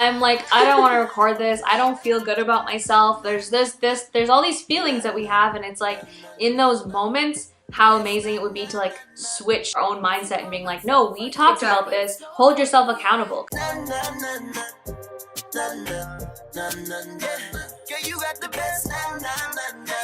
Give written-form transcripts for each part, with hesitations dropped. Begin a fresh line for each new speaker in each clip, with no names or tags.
I'm like, I don't want to record this. I don't feel good about myself. There's there's all these feelings that we have, and it's like in those moments, how amazing it would be to like switch our own mindset and being like, no, we talked about this. Hold yourself accountable.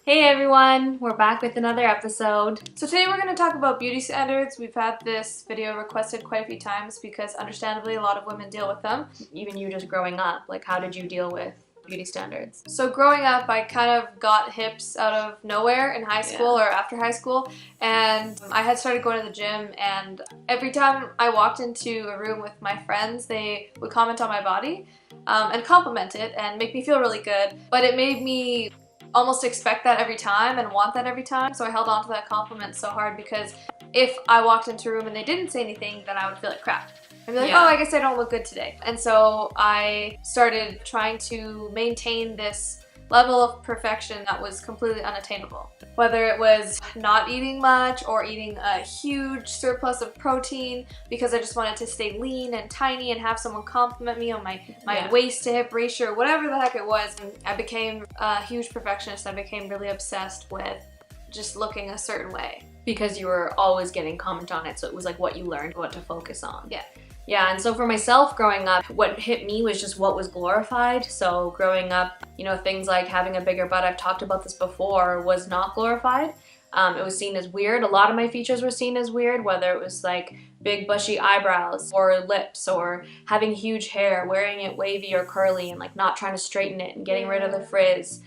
Hey everyone, we're back with another episode.
So today we're going to talk about beauty standards. We've had this video requested quite a few times because understandably a lot of women deal with them.
Even you just growing up, like how did you deal with beauty standards?
So growing up, I kind of got hips out of nowhere in high school or after high school, and I had started going to the gym, and every time I walked into a room with my friends, they would comment on my body and compliment it and make me feel really good, but it made me almost expect that every time and want that every time, so I held on to that compliment so hard because if I walked into a room and they didn't say anything, then I would feel like crap. I'd be like, oh, I guess I don't look good today. And so I started trying to maintain this level of perfection that was completely unattainable. Whether it was not eating much or eating a huge surplus of protein because I just wanted to stay lean and tiny and have someone compliment me on my waist to hip ratio or whatever the heck it was. And I became a huge perfectionist. I became really obsessed with just looking a certain way.
Because you were always getting comment on it, so it was like what you learned, what to focus on.
Yeah.
Yeah, and so for myself growing up, what hit me was just what was glorified. So growing up, you know, things like having a bigger butt, I've talked about this before, was not glorified. It was seen as weird. A lot of my features were seen as weird, whether it was like big bushy eyebrows or lips or having huge hair, wearing it wavy or curly and like not trying to straighten it and getting rid of the frizz.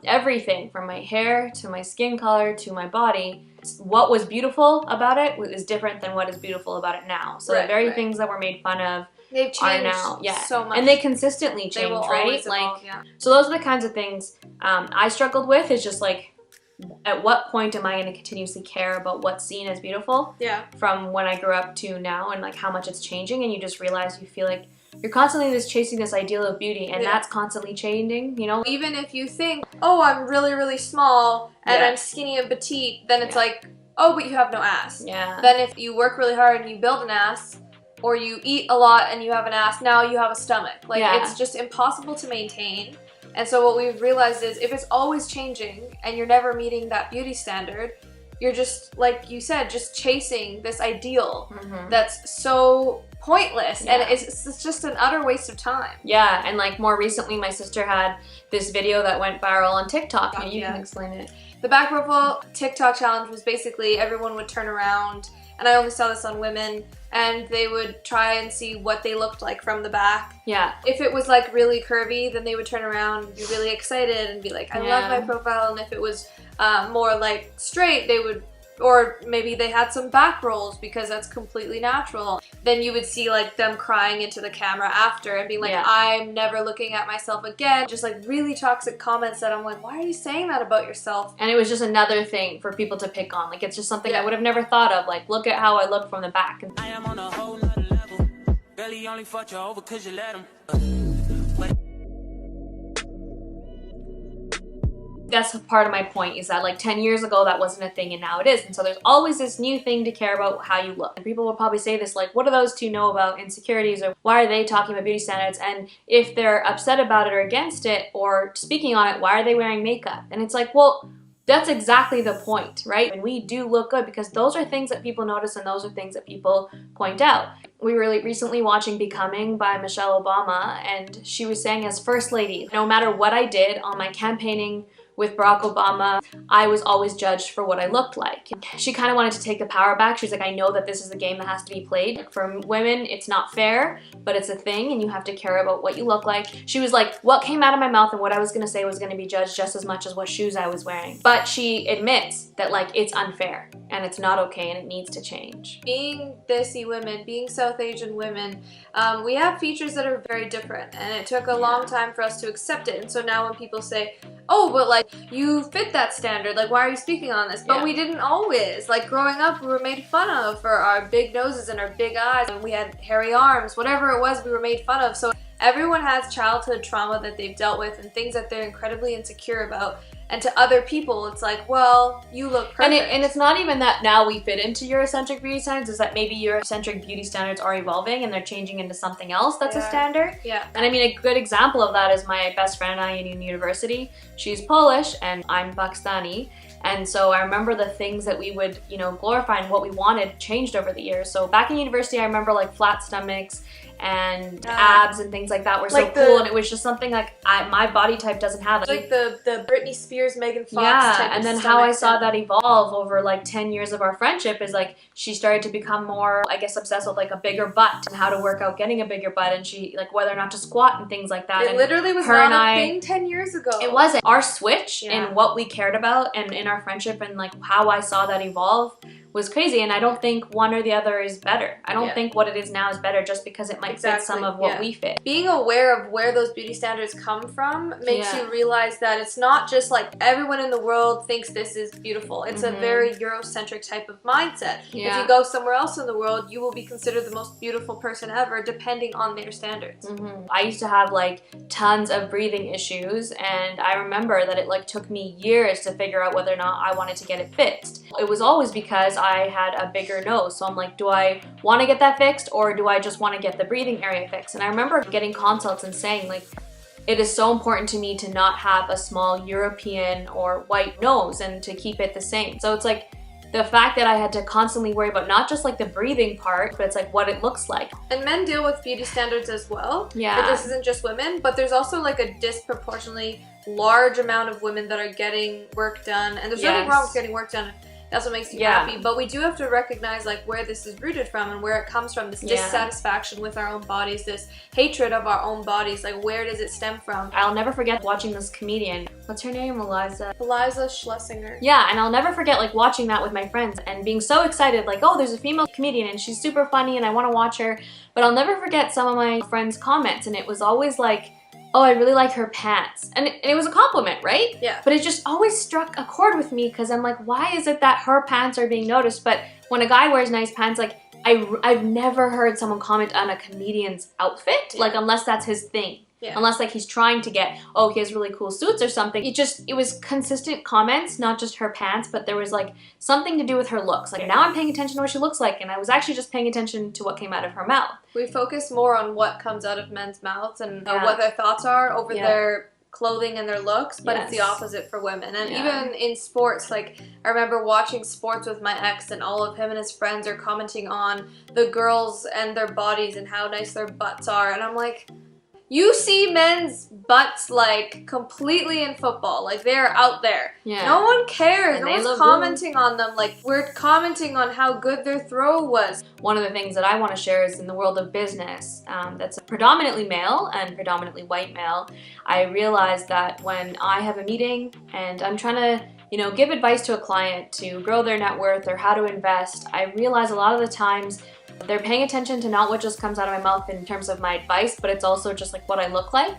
Everything from my hair to my skin color to my body, what was beautiful about it is different than what is beautiful about it now. So the very things that were made fun of
they've changed
are now,
so much.
and they consistently change, right?
Evolve,
So those are the kinds of things I struggled with. Is just like, at what point am I going to continuously care about what's seen as beautiful?
Yeah.
From when I grew up to now, and like how much it's changing, and you just realize you feel like you're constantly just chasing this ideal of beauty, and that's constantly changing, you know?
Even if you think, oh, I'm really, really small, and I'm skinny and petite, then it's like, oh, but you have no ass.
Yeah.
Then if you work really hard and you build an ass, or you eat a lot and you have an ass, now you have a stomach. Like, it's just impossible to maintain. And so what we've realized is if it's always changing and you're never meeting that beauty standard, you're just, like you said, just chasing this ideal that's so pointless, and it's just an utter waste of time.
Yeah, and like more recently my sister had this video that went viral on TikTok. You can explain it.
The back profile TikTok challenge was basically everyone would turn around, and I only saw this on women, and they would try and see what they looked like from the back.
Yeah.
If it was like really curvy, then they would turn around and be really excited and be like, I love my profile. And if it was more like straight, they would, or maybe they had some back rolls because that's completely natural. Then you would see like them crying into the camera after and being like, I'm never looking at myself again. Just like really toxic comments that I'm like, why are you saying that about yourself?
And it was just another thing for people to pick on. Like, it's just something I would have never thought of. Like, look at how I look from the back.
I am on a whole nother level. Barely only fucked you over cause you let him.
That's part of my point, is that like 10 years ago that wasn't a thing and now it is. And so there's always this new thing to care about how you look. And people will probably say this like, what do those two know about insecurities, or why are they talking about beauty standards? And if they're upset about it or against it or speaking on it, why are they wearing makeup? And it's like, well, that's exactly the point, right? And we do look good because those are things that people notice and those are things that people point out. We were recently watching Becoming by Michelle Obama, and she was saying, as First Lady, no matter what I did on my campaigning with Barack Obama, I was always judged for what I looked like. She kind of wanted to take the power back. She was like, I know that this is a game that has to be played. For women, it's not fair, but it's a thing and you have to care about what you look like. She was like, what came out of my mouth and what I was gonna say was gonna be judged just as much as what shoes I was wearing. But she admits that like it's unfair and it's not okay and it needs to change.
Being Desi women, being South Asian women, we have features that are very different, and it took a long time for us to accept it. And so now when people say, oh, but like, you fit that standard, like, why are you speaking on this? But we didn't always. Like, growing up, we were made fun of for our big noses and our big eyes, and we had hairy arms. Whatever it was, we were made fun of. So everyone has childhood trauma that they've dealt with and things that they're incredibly insecure about. And to other people, it's like, well, you look perfect.
And it's not even that now we fit into Eurocentric beauty standards, is that maybe Eurocentric beauty standards are evolving and they're changing into something else that's a standard.
Yeah.
And I mean, a good example of that is my best friend and I in university. She's Polish and I'm Pakistani. And so I remember the things that we would, you know, glorify and what we wanted changed over the years. So back in university, I remember like flat stomachs and abs and things like that were like so cool, and it was just something like my body type doesn't have.
Like the Britney Spears, Megan Fox type
and
of
then how I saw that evolve over like 10 years of our friendship is like she started to become more, I guess, obsessed with like a bigger butt and how to work out getting a bigger butt, and she like whether or not to squat and things like that.
It
and
literally was not a thing 10 years ago.
It wasn't. Our switch in what we cared about and in our friendship and like how I saw that evolve was crazy, and I don't think one or the other is better. I don't think what it is now is better just because it might fit some of what we fit.
Being aware of where those beauty standards come from makes you realize that it's not just like everyone in the world thinks this is beautiful. It's a very Eurocentric type of mindset. If you go somewhere else in the world, you will be considered the most beautiful person ever depending on their standards.
I used to have like tons of breathing issues, and I remember that it like took me years to figure out whether or not I wanted to get it fixed. It was always because I had a bigger nose, so I'm like, do I want to get that fixed or do I just want to get the breathing area fixed? And I remember getting consults and saying like, it is so important to me to not have a small European or white nose and to keep it the same. So it's like the fact that I had to constantly worry about not just like the breathing part, but it's like what it looks like.
And men deal with beauty standards as well.
Yeah.
This isn't just women, but there's also like a disproportionately large amount of women that are getting work done, and there's nothing wrong with getting work done. That's what makes you happy. But we do have to recognize like where this is rooted from and where it comes from. This dissatisfaction with our own bodies, this hatred of our own bodies. Like, where does it stem from?
I'll never forget watching this comedian. What's her name? Eliza
Schlesinger.
Yeah, and I'll never forget like watching that with my friends and being so excited like, oh, there's a female comedian and she's super funny and I want to watch her. But I'll never forget some of my friends' comments, and it was always like, oh, I really like her pants. And it was a compliment, right?
Yeah.
But it just always struck a chord with me because I'm like, why is it that her pants are being noticed? But when a guy wears nice pants, like, I've never heard someone comment on a comedian's outfit, like, unless that's his thing. Yeah. Unless like he's trying to get, oh, he has really cool suits or something. It was consistent comments, not just her pants, but there was like something to do with her looks. Like now I'm paying attention to what she looks like, and I was actually just paying attention to what came out of her mouth.
We focus more on what comes out of men's mouths and what their thoughts are over their clothing and their looks, but it's the opposite for women. And even in sports, like I remember watching sports with my ex, and all of him and his friends are commenting on the girls and their bodies and how nice their butts are, and I'm like, you see men's butts like completely in football, like they're out there. Yeah. No one cares. No one's commenting on them. Like, we're commenting on how good their throw was.
One of the things that I want to share is in the world of business that's predominantly male and predominantly white male. I realized that when I have a meeting and I'm trying to, you know, give advice to a client to grow their net worth or how to invest, I realize a lot of the times they're paying attention to not what just comes out of my mouth in terms of my advice, but it's also just like what I look like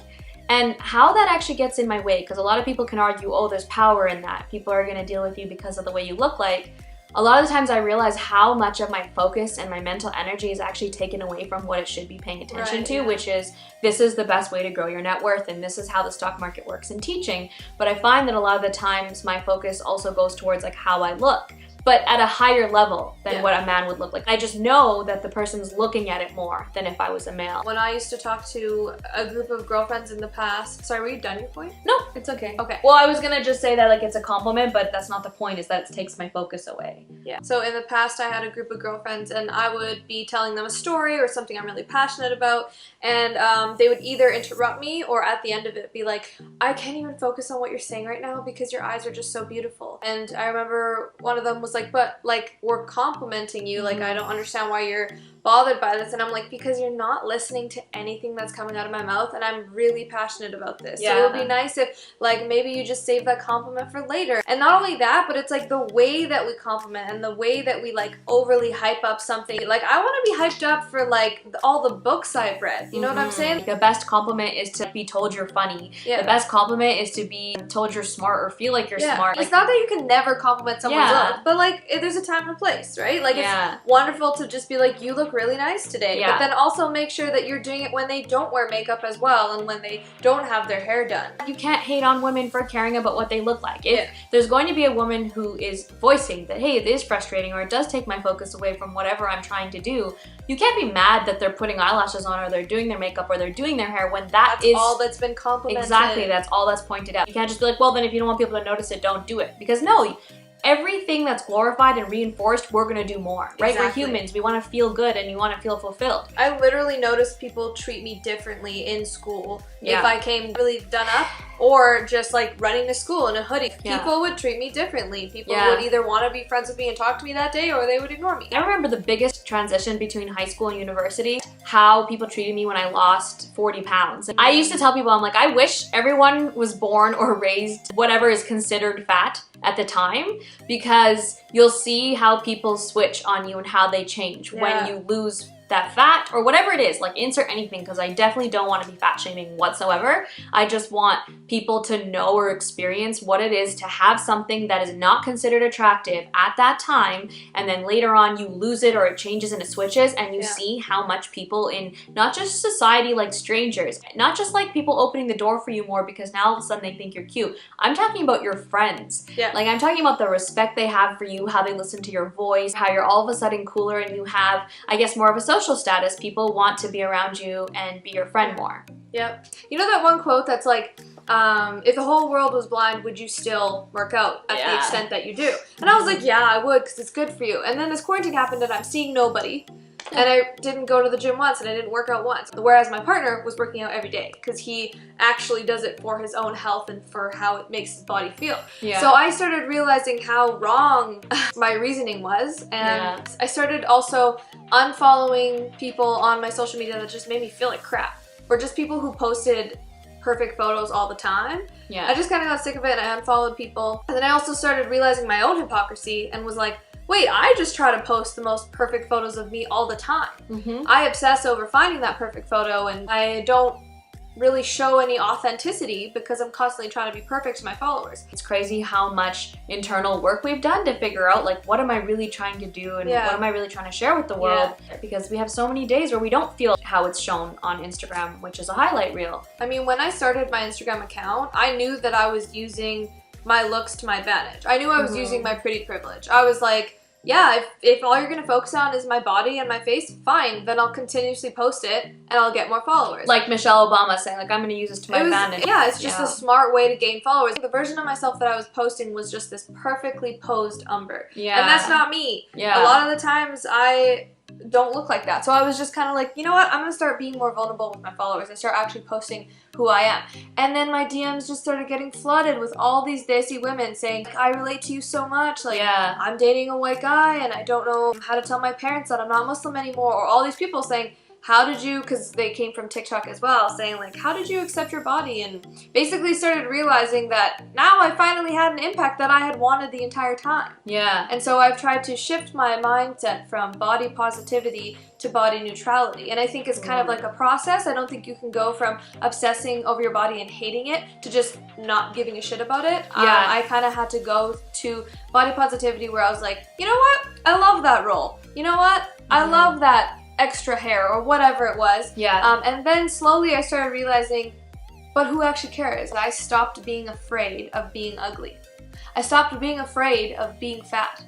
and how that actually gets in my way. Because a lot of people can argue, oh, there's power in that. People are going to deal with you because of the way you look like. A lot of the times I realize how much of my focus and my mental energy is actually taken away from what it should be paying attention to, which is this is the best way to grow your net worth and this is how the stock market works in teaching. But I find that a lot of the times my focus also goes towards like how I look, but at a higher level than what a man would look like. I just know that the person's looking at it more than if I was a male.
When I used to talk to a group of girlfriends in the past, sorry, were you done your point?
No, it's okay.
Okay.
Well, I was gonna just say that like it's a compliment, but that's not the point, is that it takes my focus away.
Yeah. So in the past I had a group of girlfriends and I would be telling them a story or something I'm really passionate about, and they would either interrupt me or at the end of it be like, I can't even focus on what you're saying right now because your eyes are just so beautiful. And I remember one of them was like, but like we're complimenting you, like I don't understand why you're bothered by this. And I'm like, because you're not listening to anything that's coming out of my mouth, and I'm really passionate about this. So it would be nice if like maybe you just save that compliment for later. And not only that, but it's like the way that we compliment and the way that we like overly hype up something. Like I want to be hyped up for like all the books I've read. You know what I'm saying?
The best compliment is to be told you're funny. The best compliment is to be told you're smart or feel like you're smart.
It's not that you can never compliment someone's looks, but like, there's a time and a place, right? Like,
Yeah.
it's wonderful to just be like, you look really nice today.
Yeah.
But then also make sure that you're doing it when they don't wear makeup as well and when they don't have their hair done.
You can't hate on women for caring about what they look like. If
Yeah.
there's going to be a woman who is voicing that, hey, it is frustrating or it does take my focus away from whatever I'm trying to do, you can't be mad that they're putting eyelashes on or they're doing their makeup or they're doing their hair when
That's
is
all that's been complimented.
exactly, that's all that's pointed out. You can't just be like, well, then if you don't want people to notice it, don't do it. Because no, everything that's glorified and reinforced, we're gonna do more, right?
Exactly.
We're humans. We want to feel good and you want to feel fulfilled.
I literally noticed people treat me differently in school
Yeah.
if I came really done up or just like running to school in a hoodie.
Yeah.
People would treat me differently. People
Yeah.
would either want to be friends with me and talk to me that day or they would ignore me.
I remember the biggest transition between high school and university, how people treated me when I lost 40 pounds. I used to tell people, I'm like, I wish everyone was born or raised whatever is considered fat at the time, because you'll see how people switch on you and how they change when
Yeah.
you lose that fat or whatever it is. Like, insert anything, because I definitely don't want to be fat shaming whatsoever. I just want people to know or experience what it is to have something that is not considered attractive at that time, and then later on you lose it or it changes and it switches, and you
Yeah.
see how much people in not just society, like strangers, not just like people opening the door for you more because now all of a sudden they think you're cute. I'm talking about your friends.
Yeah.
Like, I'm talking about the respect they have for you, how they listen to your voice, how you're all of a sudden cooler and you have, I guess, more of a social status. People want to be around you and be your friend more.
Yep. You know that one quote that's like, if the whole world was blind, would you still work out at the
Yeah.
extent that you do? And I was like, yeah, I would, because it's good for you. And then this quarantine happened and I'm seeing nobody. And I didn't go to the gym once and I didn't work out once. Whereas my partner was working out every day because he actually does it for his own health and for how it makes his body feel.
Yeah.
So I started realizing how wrong my reasoning was. And I started also unfollowing people on my social media that just made me feel like crap. Or just people who posted perfect photos all the time.
Yeah.
I just kind of got sick of it and I unfollowed people. And then I also started realizing my own hypocrisy and was like, wait, I just try to post the most perfect photos of me all the time.
Mm-hmm.
I obsess over finding that perfect photo and I don't really show any authenticity because I'm constantly trying to be perfect to my followers.
It's crazy how much internal work we've done to figure out, like, what am I really trying to do and
Yeah.
what am I really trying to share with the world? Because we have so many days where we don't feel how it's shown on Instagram, which is a highlight reel.
I mean, when I started my Instagram account, I knew that I was using my looks to my advantage. I knew I was using my pretty privilege. I was like, yeah, if all you're gonna focus on is my body and my face, fine, then I'll continuously post it and I'll get more followers.
Like Michelle Obama saying, like, I'm gonna use this to my advantage.
Yeah, it's just a smart way to gain followers. The version of myself that I was posting was just this perfectly posed umber.
Yeah.
And that's not me.
Yeah.
A lot of the times I don't look like that. So I was just kind of like, you know what? I'm going to start being more vulnerable with my followers and start actually posting who I am. And then my DMs just started getting flooded with all these desi women saying, I relate to you so much. Like, I'm dating a white guy and I don't know how to tell my parents that I'm not Muslim anymore. Or all these people saying, how did you, because they came from TikTok as well, saying like, how did you accept your body? And basically started realizing that now I finally had an impact that I had wanted the entire time.
Yeah.
And so I've tried to shift my mindset from body positivity to body neutrality. And I think it's kind of like a process. I don't think you can go from obsessing over your body and hating it to just not giving a shit about it.
Yeah.
I kind of had to go to body positivity where I was like, you know what? I love that role. You know what? I love that extra hair or whatever it was.
Yeah.
And then slowly I started realizing, but who actually cares? I stopped being afraid of being ugly. I stopped being afraid of being fat.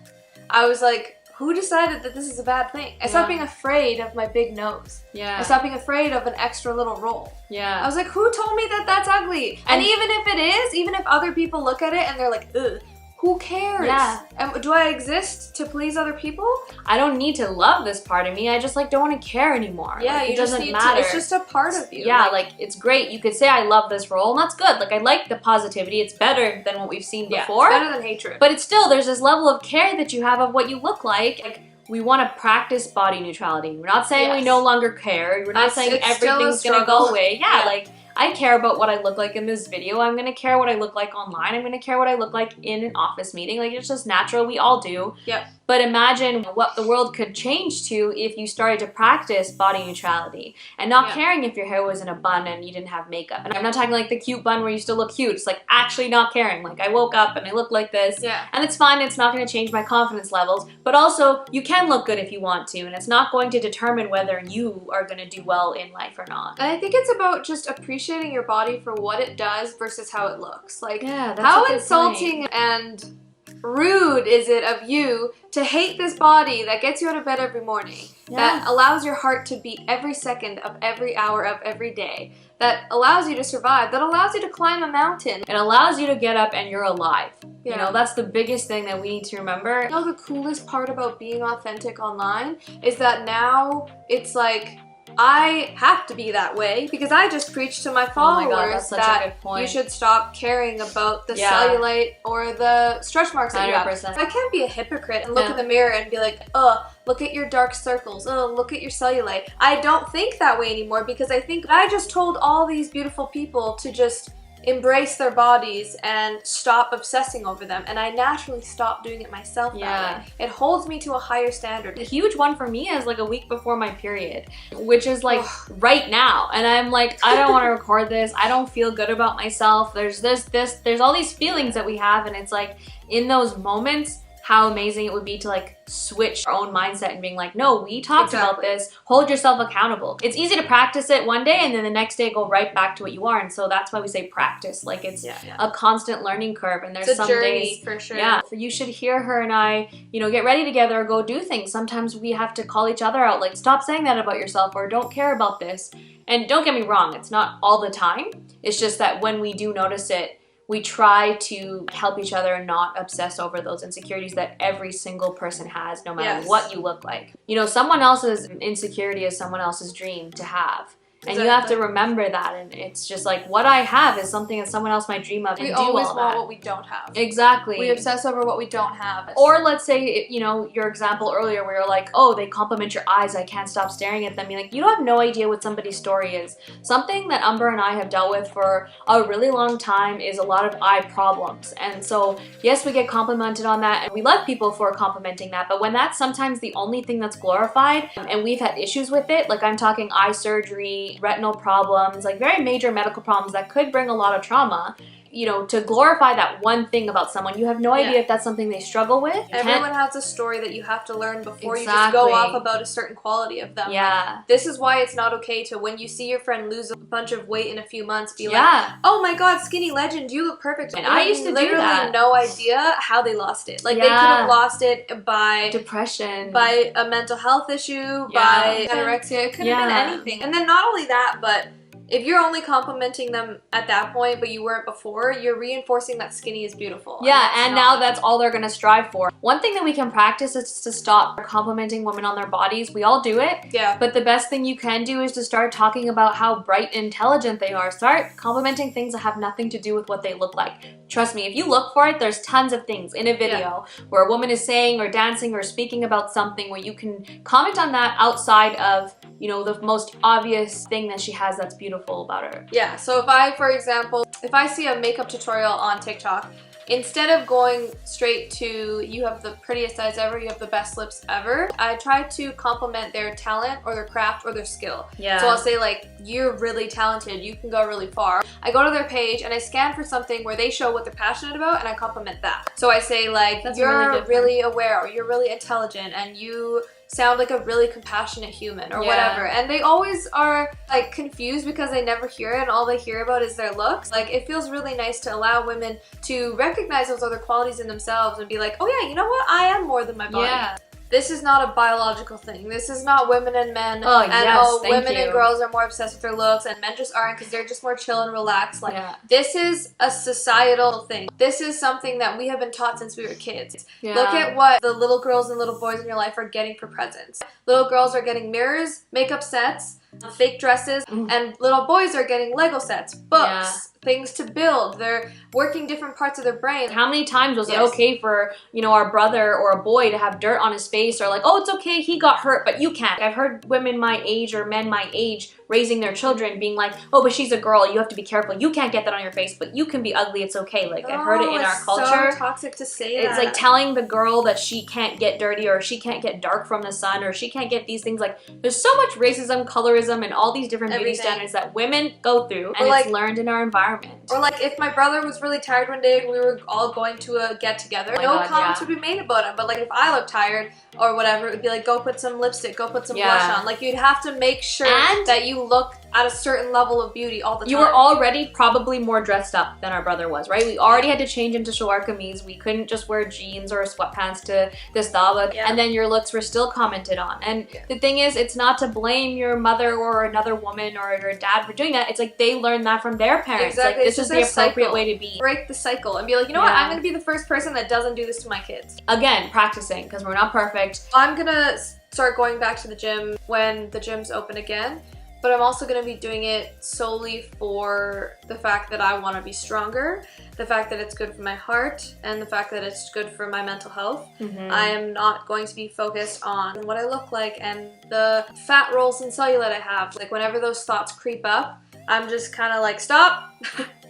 I was like, who decided that this is a bad thing? I stopped being afraid of my big nose.
Yeah.
I stopped being afraid of an extra little roll.
Yeah.
I was like, who told me that that's ugly? And even if it is, even if other people look at it and they're like, ugh, who cares?
Yeah.
Do I exist to please other people?
I don't need to love this part of me. I just like don't want to care anymore.
Yeah,
like,
you
it
just
doesn't
need
matter.
to. It's just a part of you.
Yeah, like it's great. You could say I love this role, and that's good. Like I like the positivity. It's better than what we've seen before.
It's better than hatred.
But it's still there's this level of care that you have of what you look like. Like we want to practice body neutrality. We're not saying we
Yes.
no longer care. We're not saying
It's still a
everything's gonna
struggle.
go away. Yeah,
Yeah.
like I care about what I look like in this video. I'm gonna care what I look like online. I'm gonna care what I look like in an office meeting. Like it's just natural. We all do.
Yep.
But imagine what the world could change to if you started to practice body neutrality and not caring if your hair was in a bun and you didn't have makeup. And I'm not talking like the cute bun where you still look cute. It's like actually not caring. Like I woke up and I look like this.
Yeah.
And it's fine. It's not going to change my confidence levels. But also you can look good if you want to. And it's not going to determine whether you are going to do well in life or not.
And I think it's about just appreciating your body for what it does versus how it looks. Like,
that's
how
a good
insulting
point.
and rude is it of you to hate this body that gets you out of bed every morning, that allows your heart to beat every second of every hour of every day, that allows you to survive, that allows you to climb a mountain.
It allows you to get up and you're alive. You know, that's the biggest thing that we need to remember.
You know, the coolest part about being authentic online is that now it's like, I have to be that way because I just preach to my followers
that's such a good point.
you should stop caring about the cellulite or the stretch marks that you have. I can't be a hypocrite and look in the mirror and be like, oh, look at your dark circles. Oh, look at your cellulite. I don't think that way anymore because I think I just told all these beautiful people to just embrace their bodies and stop obsessing over them, and I naturally stopped doing it myself that way. It holds me to a higher standard.
A huge one for me is like a week before my period, which is like right now, and I'm like, I don't want to record this. I don't feel good about myself. There's there's all these feelings that we have, and it's like in those moments how amazing it would be to like switch our own mindset and being like, no, we talked about this, hold yourself accountable. It's easy to practice it one day and then the next day go right back to what you are, and so that's why we say practice. Like it's a constant learning curve, and there's
it's a
some
journey,
days
for sure.
You should hear her and I, you know, get ready together or go do things. Sometimes we have to call each other out, like stop saying that about yourself or don't care about this. And don't get me wrong, it's not all the time. It's just that when we do notice it, we try to help each other and not obsess over those insecurities that every single person has, no matter what you look like. You know, someone else's insecurity is someone else's dream to have. And you have to remember that, and it's just like what I have is something that someone else might dream of and
we
do all
always
that.
want what we don't have.
Exactly.
We obsess over what we don't have.
Or let's say, you know, your example earlier where you're like, oh, they compliment your eyes, I can't stop staring at them. You're like, you don't have no idea what somebody's story is. Something that Umber and I have dealt with for a really long time is a lot of eye problems. And so, yes, we get complimented on that, and we love people for complimenting that, but when that's sometimes the only thing that's glorified, and we've had issues with it, like I'm talking eye surgery, retinal problems, like very major medical problems that could bring a lot of trauma, you know, to glorify that one thing about someone, you have no idea if that's something they struggle with.
Everyone has a story that you have to learn before you just go off about a certain quality of them. Like, this is why it's not okay to, when you see your friend lose a bunch of weight in a few months, be like, oh my god, skinny legend, you look perfect.
And I used to do that.
No idea how they lost it. Like they could have lost it by
depression,
by a mental health issue, by anorexia. It could have been anything. And then not only that, but if you're only complimenting them at that point, but you weren't before, you're reinforcing that skinny is beautiful.
And now that's all they're gonna strive for. One thing that we can practice is to stop complimenting women on their bodies. We all do it. But the best thing you can do is to start talking about how bright and intelligent they are. Start complimenting things that have nothing to do with what they look like. Trust me, if you look for it, there's tons of things in a video where a woman is saying or dancing or speaking about something where you can comment on that outside of, you know, the most obvious thing that she has that's beautiful about her.
Yeah, so if I, for example, if I see a makeup tutorial on TikTok, instead of going straight to, you have the prettiest eyes ever, you have the best lips ever, I try to compliment their talent or their craft or their skill. So I'll say like, you're really talented, you can go really far. I go to their page and I scan for something where they show what they're passionate about, and I compliment that. So I say like, you're really aware, or you're really intelligent, and you sound like a really compassionate human or whatever. And they always are like confused because they never hear it and all they hear about is their looks. Like it feels really nice to allow women to recognize those other qualities in themselves and be like, oh yeah, you know what? I am more than my body. This is not a biological thing. This is not women and men. Women and girls are more obsessed with their looks and men just aren't because they're just more chill and relaxed. Like this is a societal thing. This is something that we have been taught since we were kids. Look at what the little girls and little boys in your life are getting for presents. Little girls are getting mirrors, makeup sets, fake dresses, and little boys are getting Lego sets, books, things to build. They're working different parts of their brain.
How many times was it okay for, you know, our brother or a boy to have dirt on his face, or like, oh, it's okay, he got hurt, but you can't. I've heard women my age or men my age raising their children being like, oh, but she's a girl, you have to be careful, you can't get that on your face, but you can be ugly, it's okay. Like, I've heard it in our culture.
So toxic to say that.
It's like telling the girl that she can't get dirty, or she can't get dark from the sun, or she can't get these things. Like, there's so much racism, colorism, and all these different beauty standards that women go through, and it's learned in our environment.
Or like, if my brother was really tired one day and we were all going to a get together, no comments would be made about him. But like, if I look tired or whatever, it would be like, go put some lipstick, go put some blush on. Like, you'd have to make sure that you look at a certain level of beauty all the time.
You were already probably more dressed up than our brother was, right? We already had to change into shalwar kameez. We couldn't just wear jeans or sweatpants to this dawah, and then your looks were still commented on. And the thing is, it's not to blame your mother or another woman or your dad for doing that. It's like they learned that from their parents.
Exactly.
Like, this is the appropriate way to be.
Break the cycle and be like, you know what? I'm gonna be the first person that doesn't do this to my kids.
Again, practicing, because we're not perfect.
I'm gonna start going back to the gym when the gym's open again. But I'm also going to be doing it solely for the fact that I want to be stronger, the fact that it's good for my heart, and the fact that it's good for my mental health. I am not going to be focused on what I look like and the fat rolls and cellulite I have. Like, whenever those thoughts creep up, I'm just kind of like, stop.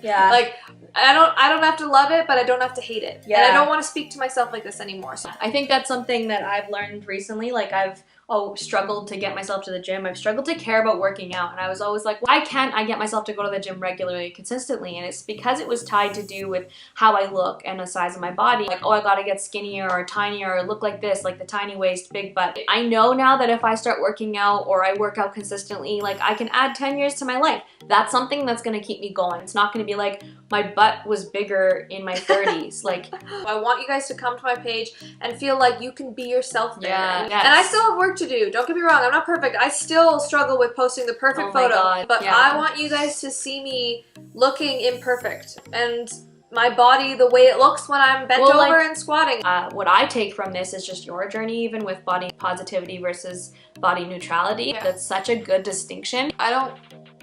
Like, I don't have to love it, but I don't have to hate it. And I don't want to speak to myself like this anymore. So
I think that's something that I've learned recently. Like, I've struggled to get myself to the gym. I've struggled to care about working out. And I was always like, why can't I get myself to go to the gym regularly, consistently? And it's because it was tied to do with how I look and the size of my body. Like, oh, I gotta get skinnier or tinier or look like this, like the tiny waist, big butt. I know now that if I start working out or I work out consistently, like, I can add 10 years to my life. That's something that's gonna keep me going. It's not gonna be like, my butt was bigger in my 30s. Like,
I want you guys to come to my page and feel like you can be yourself there.
And
I still have work to do. Don't get me wrong, I'm not perfect. I still struggle with posting the perfect photo. But I want you guys to see me looking imperfect and my body the way it looks when I'm bent over and squatting.
What I take from this is just your journey, even with body positivity versus body neutrality. That's such a good distinction.
I don't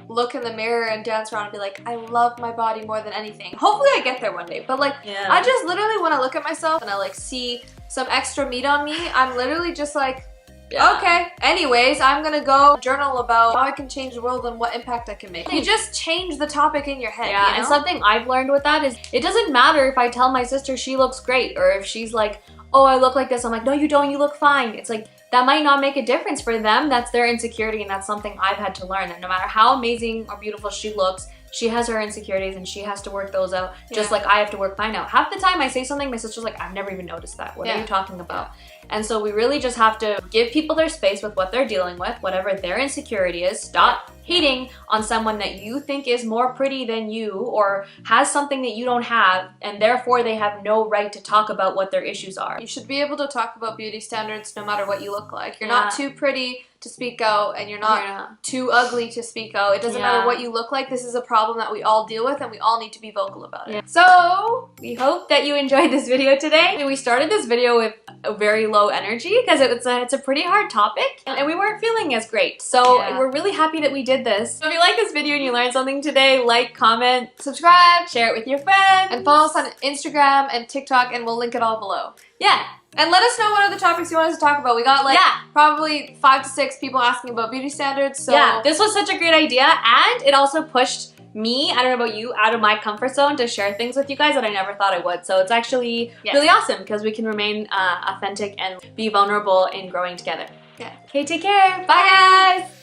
look in the mirror and dance around and be like, I love my body more than anything. Hopefully I get there one day, but like, I just literally, when I look at myself and I like see some extra meat on me, I'm literally just like, okay, anyways, I'm gonna go journal about how I can change the world and what impact I can make. You just change the topic in your head.
Yeah, you know? And something I've learned with that is, it doesn't matter if I tell my sister she looks great, or if she's like, oh, I look like this. I'm like, no, you don't, you look fine. It's like, that might not make a difference for them. That's their insecurity, and that's something I've had to learn, that no matter how amazing or beautiful she looks, she has her insecurities and she has to work those out, just like I have to work mine out. Half the time I say something, my sister's like, I've never even noticed that. What are you talking about? And so we really just have to give people their space with what they're dealing with, whatever their insecurity is. Stop hating on someone that you think is more pretty than you or has something that you don't have, and therefore they have no right to talk about what their issues are.
You should be able to talk about beauty standards no matter what you look like. You're not too pretty to speak out, and you're not too ugly to speak out. It doesn't matter what you look like. This is a problem that we all deal with, and we all need to be vocal about it.
So we hope that you enjoyed this video today. We started this video with a very low energy because it's a pretty hard topic, and we weren't feeling as great. So we're really happy that we did this. So if you like this video and you learned something today, like, comment, subscribe, share it with your friends,
and follow us on Instagram and TikTok, and we'll link it all below. And let us know what other topics you want us to talk about. We got like probably 5 to 6 people asking about beauty standards. So
this was such a great idea, and it also pushed me, I don't know about you, out of my comfort zone to share things with you guys that I never thought I would. So it's actually really awesome because we can remain authentic and be vulnerable in growing together. Okay, take care. Bye guys!